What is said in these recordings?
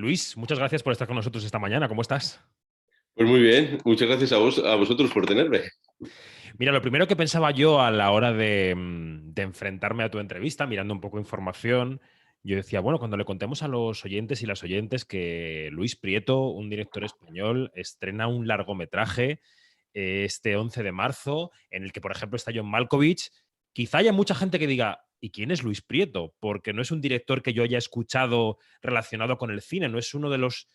Luis, muchas gracias por estar con nosotros esta mañana. ¿Cómo estás? Pues muy bien, muchas gracias a vosotros por tenerme. Mira, lo primero que pensaba yo a la hora de enfrentarme a tu entrevista, mirando un poco de información, yo decía, bueno, cuando le contemos a los oyentes y las oyentes que Luis Prieto, un director español, estrena un largometraje este 11 de marzo, en el que, por ejemplo, está John Malkovich, quizá haya mucha gente que diga, ¿y quién es Luis Prieto? Porque no es un director que yo haya escuchado relacionado con el cine, no es uno de los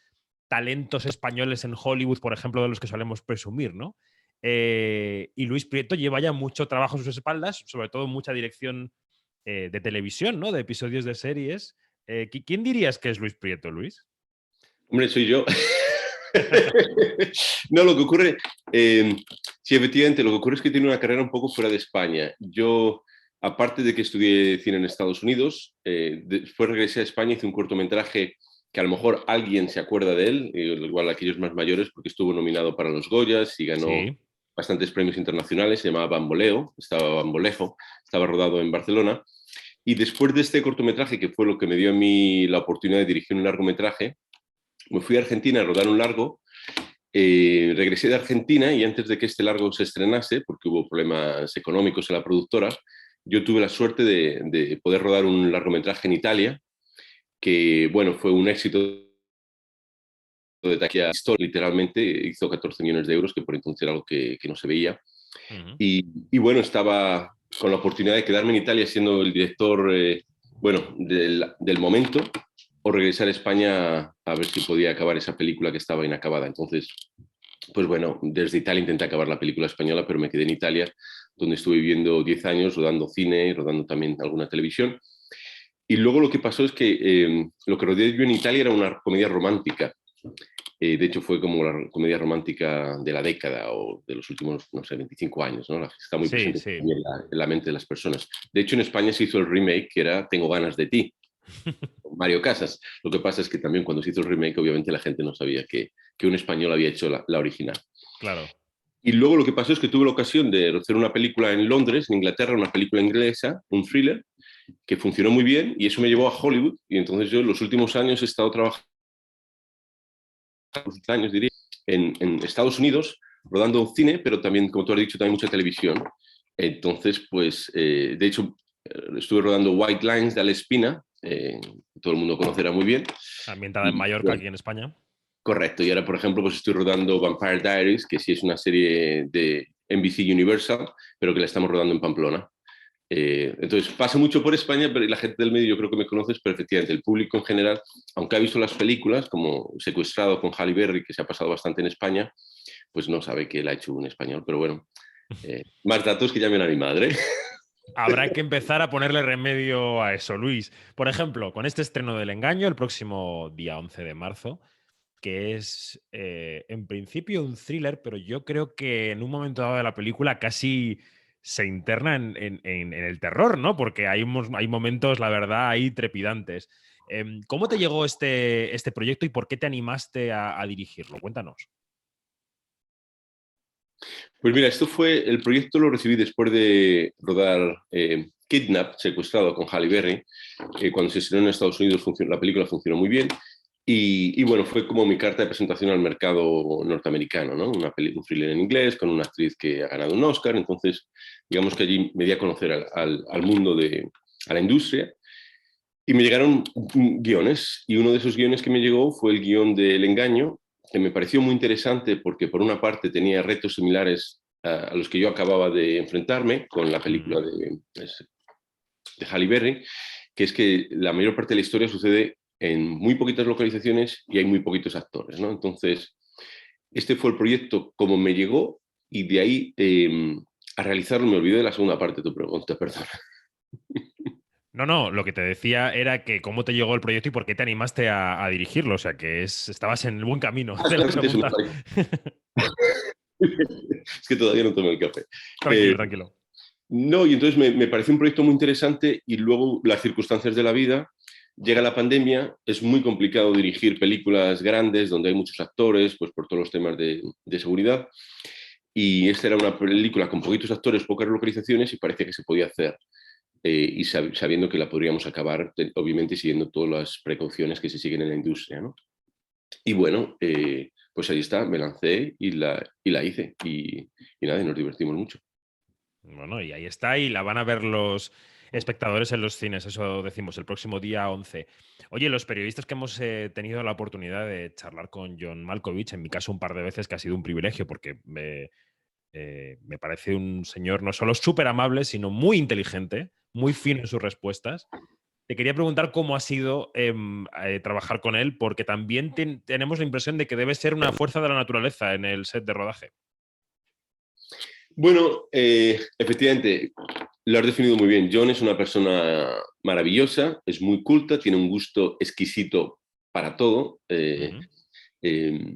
talentos españoles en Hollywood, por ejemplo, de los que solemos presumir, ¿no? Y Luis Prieto lleva ya mucho trabajo a sus espaldas, sobre todo mucha dirección de televisión, ¿no? De episodios de series. ¿Quién dirías que es Luis Prieto, Luis? Hombre, soy yo. No, lo que ocurre, sí, efectivamente, lo que ocurre es que tiene una carrera un poco fuera de España. Yo, aparte de que estudié cine en Estados Unidos, después regresé a España, hice un cortometraje que a lo mejor alguien se acuerda de él, igual aquellos más mayores, porque estuvo nominado para los Goyas y ganó Sí. bastantes premios internacionales, se llamaba Bamboleo, estaba Bambolejo, estaba rodado en Barcelona. Y después de este cortometraje, que fue lo que me dio a mí la oportunidad de dirigir un largometraje, me fui a Argentina a rodar un largo. Regresé de Argentina y antes de que este largo se estrenase, porque hubo problemas económicos en la productora, yo tuve la suerte de poder rodar un largometraje en Italia, que bueno, fue un éxito de taquilla histórica, literalmente hizo 14 millones de euros, que por entonces era algo que no se veía. Ujú. Y bueno, estaba con la oportunidad de quedarme en Italia siendo el director, bueno, del momento, o regresar a España a ver si podía acabar esa película que estaba inacabada. Entonces, pues bueno, desde Italia intenté acabar la película española, pero me quedé en Italia, donde estuve viviendo 10 años rodando cine, rodando también alguna televisión. Y luego lo que pasó es que lo que rodé yo en Italia era una comedia romántica. De hecho, fue como la comedia romántica de la década o de los últimos, no sé, 25 años, ¿no? Está muy Sí, presente sí. en la mente de las personas. De hecho, en España se hizo el remake que era Tengo ganas de ti, con Mario Casas. Lo que pasa es que también cuando se hizo el remake, obviamente la gente no sabía que un español había hecho la original. Claro. Y luego lo que pasó es que tuve la ocasión de hacer una película en Londres, en Inglaterra, una película inglesa, un thriller, que funcionó muy bien y eso me llevó a Hollywood. Y entonces yo en los últimos años he estado trabajando, años diría, en Estados Unidos, rodando cine, pero también, como tú has dicho, también mucha televisión. Entonces, pues, de hecho, estuve rodando White Lines de Alex Espina, todo el mundo conocerá muy bien. Ambientada en Y Mallorca, bueno, aquí en España. correcto, y ahora, por ejemplo, pues estoy rodando Vampire Diaries, que sí es una serie de NBC Universal, pero que la estamos rodando en Pamplona. Entonces, pasa mucho por España, pero la gente del medio yo creo que me conoces, pero efectivamente el público en general, aunque ha visto las películas, como Secuestrado con Halle Berry, que se ha pasado bastante en España, pues no sabe que él ha hecho un español. Pero bueno, más datos que llamen a mi madre. Habrá que empezar a ponerle remedio a eso, Luis. Por ejemplo, con este estreno del engaño, el próximo día 11 de marzo, que es en principio un thriller, pero yo creo que en un momento dado de la película casi se interna en el terror, ¿no? Porque hay momentos, la verdad, ahí trepidantes. ¿Cómo te llegó este proyecto y por qué te animaste a dirigirlo? Cuéntanos. Pues mira, esto fue, el proyecto lo recibí después de rodar Kidnap, Secuestrado con Halle Berry. Cuando se estrenó en Estados Unidos la película funcionó muy bien. Y bueno, fue como mi carta de presentación al mercado norteamericano, ¿no? Un thriller en inglés con una actriz que ha ganado un Oscar. Entonces, digamos que allí me di a conocer al mundo a la industria. Y me llegaron guiones. Y uno de esos guiones que me llegó fue el guión de El Engaño, que me pareció muy interesante porque por una parte tenía retos similares a los que yo acababa de enfrentarme con la película Ujú. de Halle Berry, que es que la mayor parte de la historia sucede en muy poquitas localizaciones y hay muy poquitos actores, ¿no? Entonces, este fue el proyecto como me llegó y de ahí a realizarlo me olvidé de la segunda parte de tu pregunta, perdón. No, no, lo que te decía era que cómo te llegó el proyecto y por qué te animaste a dirigirlo. O sea, que estabas en el buen camino de la Básicamente eso me pregunta. parece. Es que todavía no tomé el café. Eh, Tranquilo, tranquilo. no, y entonces me pareció un proyecto muy interesante y luego las circunstancias de la vida. Llega la pandemia, es muy complicado dirigir películas grandes donde hay muchos actores, pues por todos los temas de seguridad. Y esta era una película con poquitos actores, pocas localizaciones y parecía que se podía hacer. Y sabiendo que la podríamos acabar, obviamente siguiendo todas las precauciones que se siguen en la industria, ¿no? Y bueno, pues ahí está, me lancé y la hice. Y nada, y nos divertimos mucho. Bueno, y ahí está, y la van a ver los espectadores en los cines, eso decimos, el próximo día 11. Oye, los periodistas que hemos tenido la oportunidad de charlar con John Malkovich, en mi caso un par de veces, que ha sido un privilegio, porque me parece un señor no solo súper amable, sino muy inteligente, muy fino en sus respuestas. Te quería preguntar cómo ha sido trabajar con él, porque también tenemos la impresión de que debe ser una fuerza de la naturaleza en el set de rodaje. Bueno, efectivamente, lo has definido muy bien. John es una persona maravillosa, es muy culta, tiene un gusto exquisito para todo. Ujú. Eh,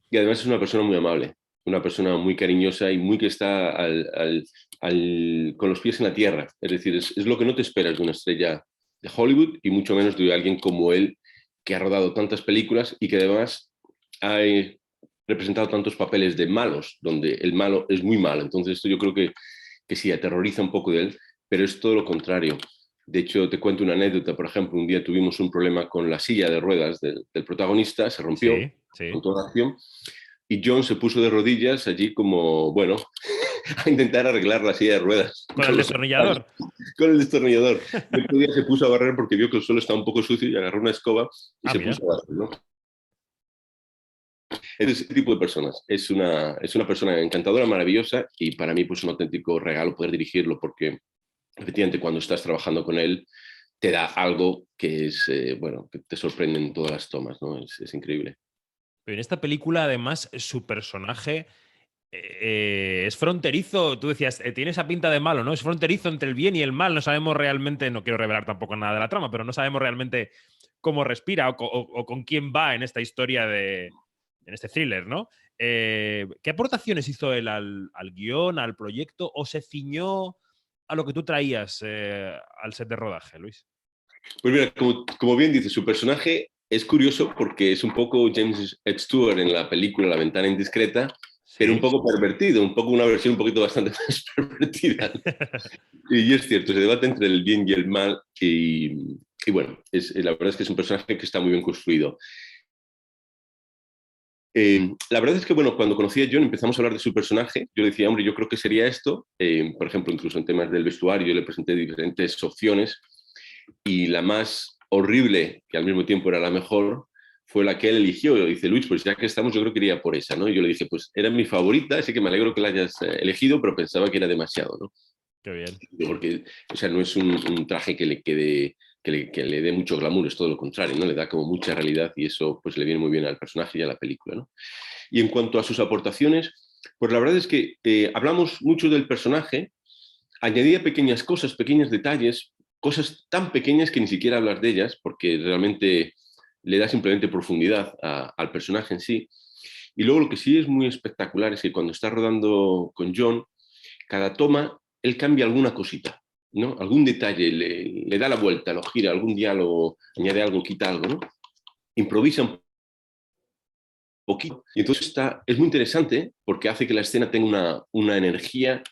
y además es una persona muy amable, una persona muy cariñosa y muy que está con los pies en la tierra. Es decir, es lo que no te esperas de una estrella de Hollywood y mucho menos de alguien como él que ha rodado tantas películas y que además ha representado tantos papeles de malos, donde el malo es muy malo. Entonces esto yo creo que sí, aterroriza un poco de él, pero es todo lo contrario. De hecho, te cuento una anécdota. Por ejemplo, un día tuvimos un problema con la silla de ruedas del protagonista, se rompió Sí, sí. con toda la acción, y John se puso de rodillas allí como, bueno, a intentar arreglar la silla de ruedas Con el con, los, destornillador. con el destornillador. El otro día se puso a barrer porque vio que el suelo estaba un poco sucio y agarró una escoba y Ah, se mira. puso a barrer, ¿no? Es ese tipo de personas. Es una persona encantadora, maravillosa y para mí pues un auténtico regalo poder dirigirlo porque efectivamente cuando estás trabajando con él te da algo que es, bueno, que te sorprende en todas las tomas, ¿no? Es increíble. Pero en esta película, además, su personaje es fronterizo. Tú decías, tiene esa pinta de malo, ¿no? Es fronterizo entre el bien y el mal. No sabemos realmente, no quiero revelar tampoco nada de la trama, pero no sabemos realmente cómo respira o con quién va en esta historia en este thriller, ¿no? ¿Qué aportaciones hizo él al guión, al proyecto, o se ciñó a lo que tú traías al set de rodaje, Luis? Pues mira, como bien dice, su personaje es curioso porque es un poco James Ed Stewart en la película La ventana indiscreta, pero un Sí. poco pervertido, un poco una versión un poquito bastante más pervertida. Y es cierto, se debate entre el bien y el mal y bueno, la verdad es que es un personaje que está muy bien construido. La verdad es que, bueno, cuando conocí a John empezamos a hablar de su personaje. Yo le decía, hombre, yo creo que sería esto. Por ejemplo, incluso en temas del vestuario, yo le presenté diferentes opciones y la más horrible, que al mismo tiempo era la mejor, fue la que él eligió. Dice, Luis, pues ya que estamos, yo creo que iría por esa, ¿no? Y yo le dije, pues era mi favorita, así que me alegro que la hayas elegido, pero pensaba que era demasiado, ¿no? Qué bien. Porque, o sea, no es un traje que le quede, que le dé mucho glamour, es todo lo contrario, ¿no? Le da como mucha realidad y eso pues le viene muy bien al personaje y a la película, ¿no? Y en cuanto a sus aportaciones, pues la verdad es que hablamos mucho del personaje, añadía pequeñas cosas, pequeños detalles, cosas tan pequeñas que ni siquiera hablas de ellas, porque realmente le da simplemente profundidad al personaje en sí. Y luego lo que sí es muy espectacular es que cuando está rodando con John, cada toma, él cambia alguna cosita, ¿no? Algún detalle, le da la vuelta, lo gira, algún diálogo, añade algo, quita algo, ¿no? Improvisa un poquito. Y entonces es muy interesante porque hace que la escena tenga una energía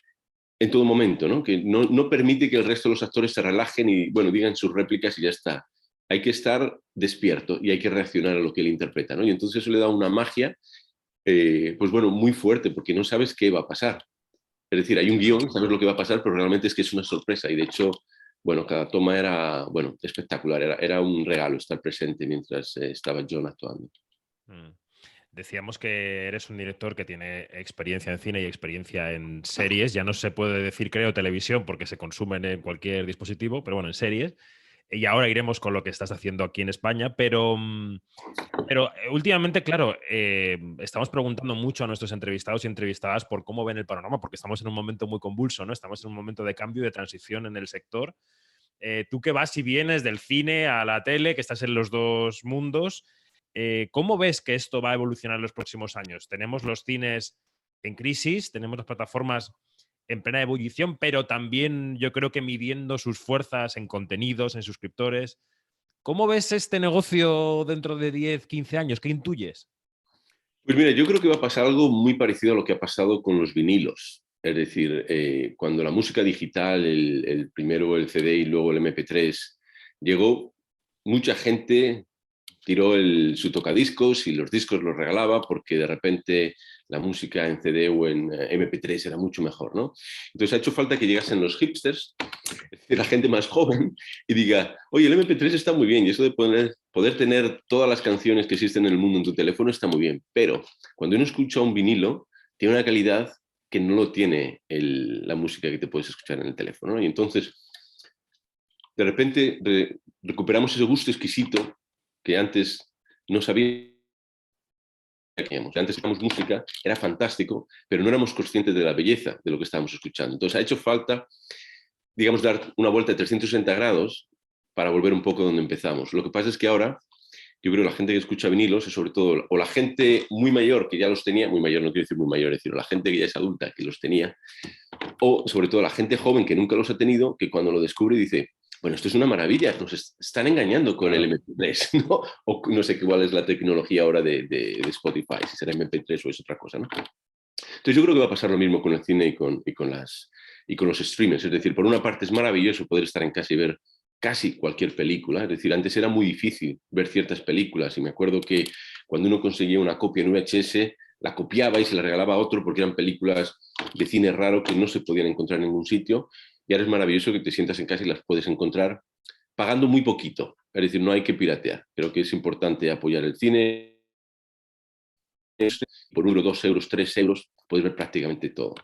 en todo momento, ¿no? Que no permite que el resto de los actores se relajen y, bueno, digan sus réplicas y ya está. Hay que estar despierto y hay que reaccionar a lo que él interpreta, ¿no? Y entonces eso le da una magia, pues bueno, muy fuerte, porque no sabes qué va a pasar. Es decir, hay un Sí, sí. guión, sabes lo que va a pasar, pero realmente es que es una sorpresa. Y de hecho, bueno, cada toma era, bueno, espectacular. Era un regalo estar presente mientras estaba John actuando. Mm. Decíamos que eres un director que tiene experiencia en cine y experiencia en series. Ya no se puede decir, creo, televisión porque se consumen en cualquier dispositivo, pero bueno, en series. Y ahora iremos con lo que estás haciendo aquí en España, pero últimamente, claro, estamos preguntando mucho a nuestros entrevistados y entrevistadas por cómo ven el panorama, porque estamos en un momento muy convulso, ¿no? Estamos en un momento de cambio y de transición en el sector. Tú que vas y vienes del cine a la tele, que estás en los dos mundos, ¿cómo ves que esto va a evolucionar en los próximos años? Tenemos los cines en crisis, tenemos las plataformas en plena ebullición, pero también yo creo que midiendo sus fuerzas en contenidos, en suscriptores. ¿Cómo ves este negocio dentro de 10, 15 años? ¿Qué intuyes? Pues mira, yo creo que va a pasar algo muy parecido a lo que ha pasado con los vinilos. Es decir, cuando la música digital, primero el CD y luego el MP3 llegó, mucha gente tiró su tocadiscos y los discos los regalaba porque de repente la música en CD o en MP3 era mucho mejor, ¿no? Entonces ha hecho falta que llegasen los hipsters, es decir, la gente más joven, y diga, oye, el MP3 está muy bien, y eso de poder tener todas las canciones que existen en el mundo en tu teléfono está muy bien, pero cuando uno escucha un vinilo, tiene una calidad que no lo tiene la música que te puedes escuchar en el teléfono, ¿no? Y entonces, de repente, recuperamos ese gusto exquisito que antes no sabíamos. Antes escuchábamos música, era fantástico, pero no éramos conscientes de la belleza de lo que estábamos escuchando. Entonces ha hecho falta, digamos, dar una vuelta de 360 grados para volver un poco donde empezamos. Lo que pasa es que ahora, yo creo que la gente que escucha vinilos es sobre todo, o la gente muy mayor que ya los tenía, muy mayor no quiero decir muy mayor, es decir, la gente que ya es adulta que los tenía, o sobre todo la gente joven que nunca los ha tenido, que cuando lo descubre dice, bueno, esto es una maravilla, nos están engañando con el MP3, ¿no? O no sé cuál es la tecnología ahora de Spotify, si será MP3 o es otra cosa, ¿no? Entonces yo creo que va a pasar lo mismo con el cine y con los streamers. Es decir, por una parte es maravilloso poder estar en casa y ver casi cualquier película. Es decir, antes era muy difícil ver ciertas películas y me acuerdo que cuando uno conseguía una copia en VHS, la copiaba y se la regalaba a otro porque eran películas de cine raro que no se podían encontrar en ningún sitio. Y ahora es maravilloso que te sientas en casa y las puedes encontrar pagando muy poquito. Es decir, no hay que piratear. Creo que es importante apoyar el cine. Por 1 euro, 2 euros, 3 euros, puedes ver prácticamente todo.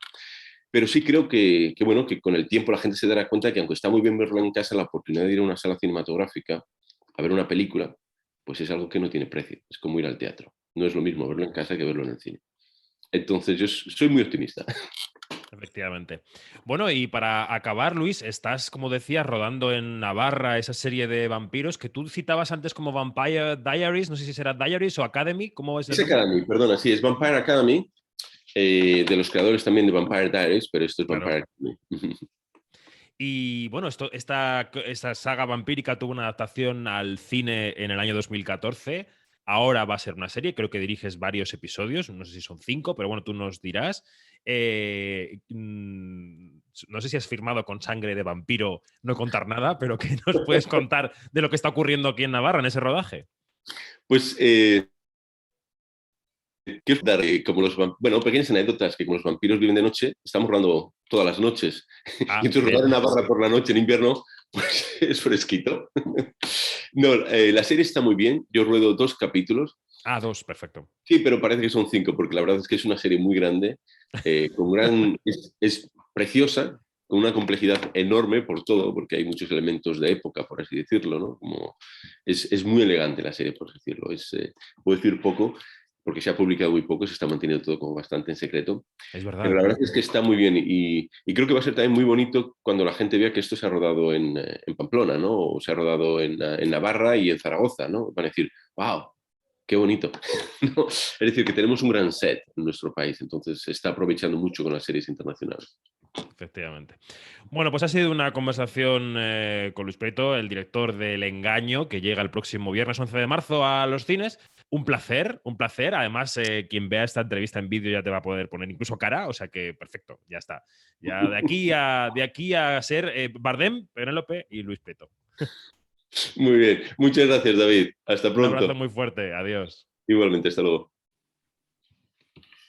Pero sí creo bueno, que con el tiempo la gente se dará cuenta que aunque está muy bien verlo en casa, la oportunidad de ir a una sala cinematográfica a ver una película, pues es algo que no tiene precio. Es como ir al teatro. No es lo mismo verlo en casa que verlo en el cine. Entonces yo soy muy optimista. Efectivamente. Bueno, y para acabar, Luis, estás, como decías, rodando en Navarra esa serie de vampiros que tú citabas antes como Vampire Diaries, no sé si será Diaries o Academy, ¿cómo es el Es nombre? Academy, perdona, sí, es Vampire Academy, de los creadores también de Vampire Diaries, pero esto es Claro. Vampire Academy. Y bueno, esta saga vampírica tuvo una adaptación al cine en el año 2014. Ahora va a ser una serie, creo que diriges varios episodios, no sé si son 5, pero bueno, tú nos dirás. No sé si has firmado con sangre de vampiro no contar nada, pero ¿qué nos puedes contar de lo que está ocurriendo aquí en Navarra en ese rodaje? Pues quiero dar bueno, pequeñas anécdotas que como los vampiros viven de noche, estamos rodando todas las noches. Y Ah, entonces rodar bien. en Navarra por la noche en invierno, pues es fresquito. No, la serie está muy bien. Yo ruedo 2 capítulos. Ah, 2, perfecto. Sí, pero parece que son 5, porque la verdad es que es una serie muy grande, es preciosa, con una complejidad enorme por todo, porque hay muchos elementos de época, por así decirlo, ¿no? Es muy elegante la serie, por así decirlo. Puedo decir poco, porque se ha publicado muy poco, se está manteniendo todo como bastante en secreto, Es pero verdad. la verdad es que está muy bien y creo que va a ser también muy bonito cuando la gente vea que esto se ha rodado en Pamplona, ¿no? O se ha rodado en Navarra y en Zaragoza, ¿no? Van a decir, wow, qué bonito. ¿No? Es decir, que tenemos un gran set en nuestro país, entonces se está aprovechando mucho con las series internacionales. Efectivamente. Bueno, pues ha sido una conversación con Luis Prieto, el director del Engaño, que llega el próximo viernes 11 de marzo a los cines. Un placer, un placer. Además, quien vea esta entrevista en vídeo ya te va a poder poner incluso cara, o sea que perfecto, ya está. Ya de aquí a ser Bardem, Penélope y Luis Prieto. Muy bien, muchas gracias David, hasta Un abrazo pronto. muy fuerte, adiós. Igualmente, hasta luego.